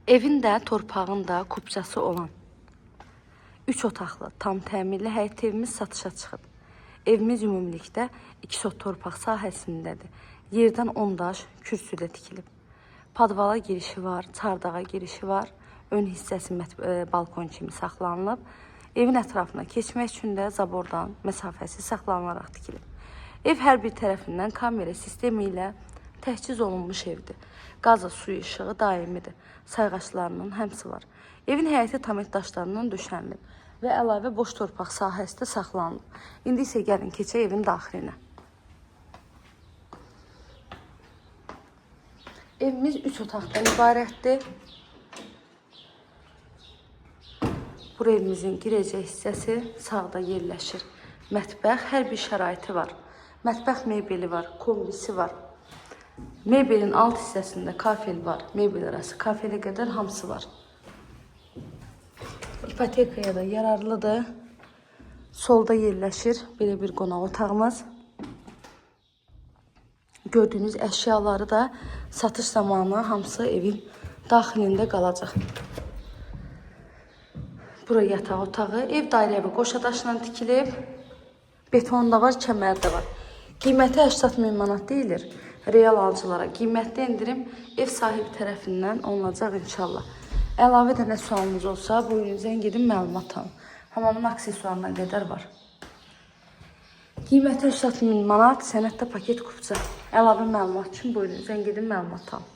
Evin də, torpağın da kupçası olan 3 otaqlı, tam təmirli həyət evimiz satışa çıxıb. Evimiz ümumilikdə 2 sot torpaq sahəsindədir. Yerdən 10 daş kürsüdə tikilib. Padvala girişi var, çardağa girişi var. Ön hissəsi balkon kimi saxlanılıb. Evin ətrafına keçmək üçün də zabordan məsafəsi saxlanılaraq tikilib. Ev hər bir tərəfindən kamera sistemi ilə təchiz olunmuş evdir. Qazı, suyu, işığı daimidir. Sayğaçlarının həmsi var. Evin həyəti tamet daşlarından döşənilib və əlavə boş torpaq sahəsi də saxlanılıb. İndi isə gəlin keçək evin daxilinə. Evimiz 3 otaqdan ibarətdir. Bura evimizin girəcək hissəsi sağda yerləşir. Mətbəx hər bir şəraiti var. Mətbəx mebeli var, kombisi var. Mebelin alt hissəsində kafel var. Mebel arası kafele qədər hamısı var. İpotekaya da yararlıdır. Solda yerləşir belə bir qonaq otağımız. Gördüyünüz əşyaları da satış zamanı hamısı evin daxilində qalacaq. Bura yataq otağı. Ev dairəvi qoşa daşla tikilib. Beton da var, kəmər də var. Qiyməti 80 min manat deyilir. Real alıcılara qiymətli endirim ev sahibi tərəfindən olunacaq inşallah. Əlavə də nə sualınız olsa, buyurun zəng edin, məlumat alın. Hamamın aksesuarına qədər var. Qiyməti 80 min manat, sənətdə paket kupça. Əlavə məlumat üçün buyurun zəng edin, məlumat alın.